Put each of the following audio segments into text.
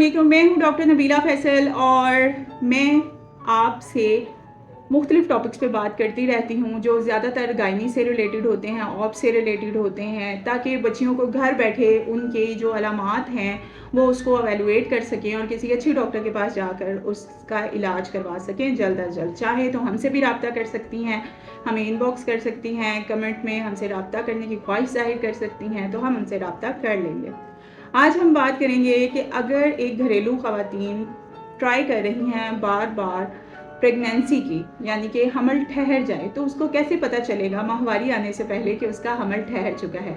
वालेकुम, मैं हूँ डॉक्टर नबीला फैसल और मैं आपसे मुख्तलिफ़ टॉपिक्स पे बात करती रहती हूँ जो ज़्यादातर गायनी से रिलेटेड होते हैं, ऑब से रिलेटेड होते हैं, ताकि बच्चियों को घर बैठे उनके जो अलामात हैं वो उसको एवेलुएट कर सकें और किसी अच्छे डॉक्टर के पास जाकर उसका इलाज करवा सकें जल्द अज जल्द। चाहे तो हमसे भी रब्ता कर सकती हैं, हमें इनबॉक्स कर सकती हैं, कमेंट में हमसे रब्ता करने की ख्वाहिश ज़ाहिर कर सकती हैं, तो हम उनसे रब्ता कर लेंगे। आज हम बात करेंगे कि अगर एक घरेलू ख़वातीन ट्राई कर रही हैं बार बार प्रेगनेंसी की, यानी कि हमल ठहर जाए, तो उसको कैसे पता चलेगा माहवारी आने से पहले कि उसका हमल ठहर चुका है।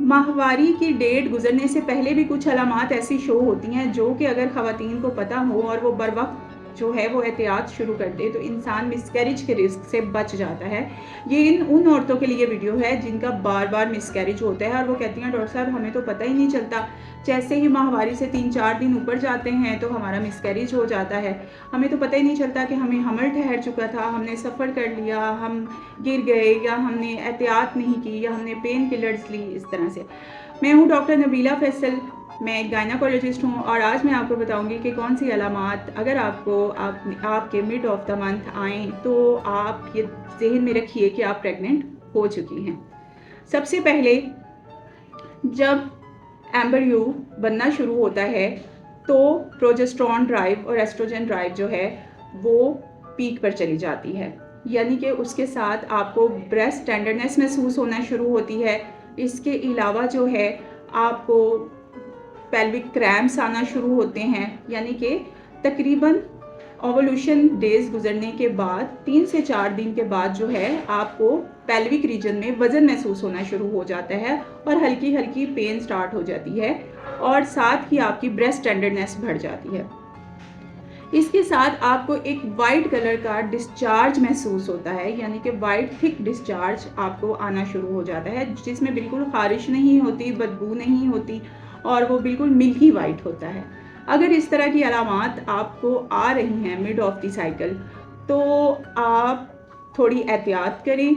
माहवारी की डेट गुजरने से पहले भी कुछ अलामात ऐसी शो होती हैं जो कि अगर ख़वातीन को पता हो और वो बर वक्त जो है वो एहतियात शुरू कर दे तो इंसान मिसकैरेज के रिस्क से बच जाता है। ये उन औरतों के लिए वीडियो है जिनका बार बार मिसकैरेज होता है और वो कहती हैं डॉक्टर साहब हमें तो पता ही नहीं चलता, जैसे ही माहवारी से 3-4 दिन ऊपर जाते हैं तो हमारा मिसकैरेज हो जाता है, हमें तो पता ही नहीं चलता कि हमें हमल ठहर चुका था, हमने सफ़र कर लिया, हम गिर गए या हमने एहतियात नहीं की या हमने पेन किलर्स ली, इस तरह से। मैं हूँ डॉक्टर नबीला फैसल, मैं एक गायनाकोलॉजिस्ट हूँ और आज मैं आपको बताऊंगी कि कौन सी अलामात अगर आपके मिड ऑफ द मंथ आएँ तो आप ये ज़हन में रखिए कि आप प्रेग्नेंट हो चुकी हैं। सबसे पहले जब एम्ब्रियो बनना शुरू होता है तो प्रोजेस्टेरॉन ड्राइव और एस्ट्रोजन ड्राइव जो है वो पीक पर चली जाती है, यानी कि उसके साथ आपको ब्रेस्ट टेंडरनेस महसूस होना शुरू होती है। इसके अलावा जो है आपको पेल्विक क्रैम्प्स आना शुरू होते हैं, यानी कि तकरीबन ओवल्यूशन डेज गुजरने के बाद 3 से 4 दिन के बाद जो है आपको पेल्विक रीजन में वज़न महसूस होना शुरू हो जाता है और हल्की हल्की पेन स्टार्ट हो जाती है और साथ ही आपकी ब्रेस्ट टेंडरनेस बढ़ जाती है। इसके साथ आपको एक वाइट कलर का डिस्चार्ज महसूस होता है, यानी कि वाइट थिक डिस्चार्ज आपको आना शुरू हो जाता है जिसमें बिल्कुल खारिश नहीं होती, बदबू नहीं होती और वो बिल्कुल मिल्की वाइट होता है। अगर इस तरह की अलामात आपको आ रही हैं मिड ऑफ द साइकिल तो आप थोड़ी एहतियात करें,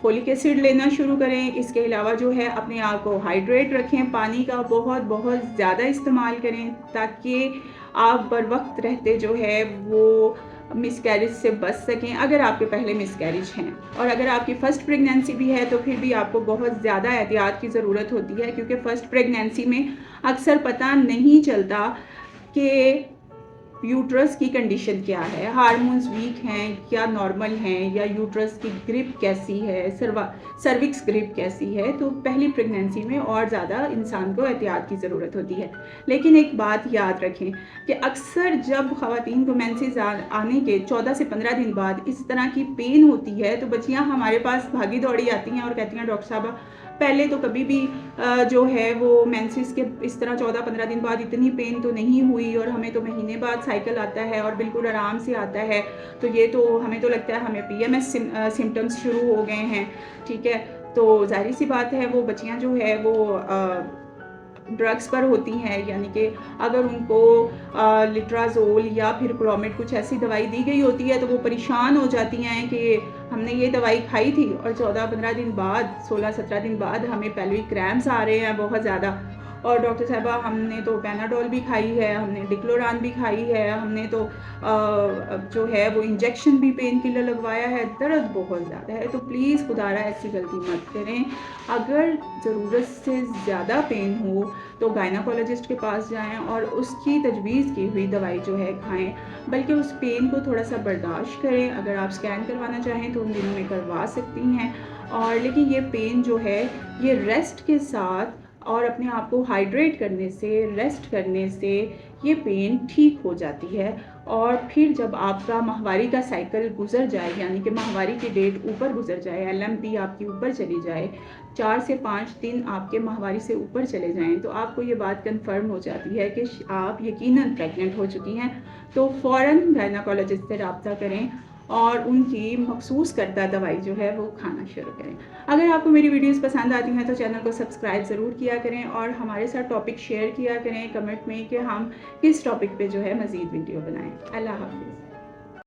फोलिक एसिड लेना शुरू करें। इसके अलावा जो है अपने आप को हाइड्रेट रखें, पानी का बहुत बहुत ज़्यादा इस्तेमाल करें ताकि आप बर वक्त रहते जो है वो मिसकैरेज से बच सकें अगर आपके पहले मिसकैरेज हैं। और अगर आपकी फ़र्स्ट प्रेगनेंसी भी है तो फिर भी आपको बहुत ज़्यादा एहतियात की ज़रूरत होती है, क्योंकि फ़र्स्ट प्रेगनेंसी में अक्सर पता नहीं चलता कि यूट्रस की कंडीशन क्या है, हार्मोन्स वीक हैं या नॉर्मल हैं, या यूट्रस की ग्रिप कैसी है, सर्विक्स ग्रिप कैसी है। तो पहली प्रेगनेंसी में और ज़्यादा इंसान को एहतियात की ज़रूरत होती है। लेकिन एक बात याद रखें कि अक्सर जब ख़वातीन को मेंसेस आने के 14 से 15 दिन बाद इस तरह की पेन होती है तो बच्चियाँ हमारे पास भागी दौड़ी आती हैं और कहती हैं डॉक्टर साहब पहले तो कभी भी जो है वो मेंसेस के इस तरह 14-15 दिन बाद इतनी पेन तो नहीं हुई और हमें तो महीने बाद साइकिल आता है और बिल्कुल आराम से आता है, तो ये तो हमें तो लगता है हमें पीएमएस सिम्टम्स शुरू हो गए हैं। ठीक है, तो जाहिर सी बात है वो बच्चियां जो है वो ड्रग्स पर होती हैं, यानी कि अगर उनको लिट्राजोल या फिर क्लोमिड कुछ ऐसी दवाई दी गई होती है तो वो परेशान हो जाती हैं कि हमने ये दवाई खाई थी और 14-15 दिन बाद 16-17 दिन बाद हमें पेल्विक क्रैम्प्स आ रहे हैं बहुत ज़्यादा, और डॉक्टर साहबा हमने तो पैनाडोल भी खाई है, हमने डिक्लोरान भी खाई है, हमने तो जो है वो इंजेक्शन भी पेन किलर लगवाया है, दर्द बहुत ज़्यादा है। तो प्लीज़ खुदारा ऐसी गलती मत करें। अगर ज़रूरत से ज़्यादा पेन हो तो गायनाकोलॉजिस्ट के पास जाएं और उसकी तजवीज़ की हुई दवाई जो है खाएं, बल्कि उस पेन को थोड़ा सा बर्दाश्त करें। अगर आप स्कैन करवाना चाहें तो उन दिनों में करवा सकती हैं, और लेकिन ये पेन जो है ये रेस्ट के साथ और अपने आप को हाइड्रेट करने से, रेस्ट करने से ये पेन ठीक हो जाती है। और फिर जब आपका माहवारी का साइकिल गुजर जाए, यानी कि माहवारी की डेट ऊपर गुजर जाए, LMP आपकी ऊपर चली जाए, 4 से 5 दिन आपके माहवारी से ऊपर चले जाएं, तो आपको ये बात कंफर्म हो जाती है कि आप यकीनन प्रेग्नेंट हो चुकी हैं। तो फ़ौरन गायनाकोलॉजिस्ट से रब्ता करें और उनकी मखसूस करदा दवाई जो है वो खाना शुरू करें। अगर आपको मेरी वीडियोस पसंद आती हैं तो चैनल को सब्सक्राइब ज़रूर किया करें और हमारे साथ टॉपिक शेयर किया करें कमेंट में कि हम किस टॉपिक पे जो है मज़ीद वीडियो बनाएं। अल्लाह हाफ़िज़।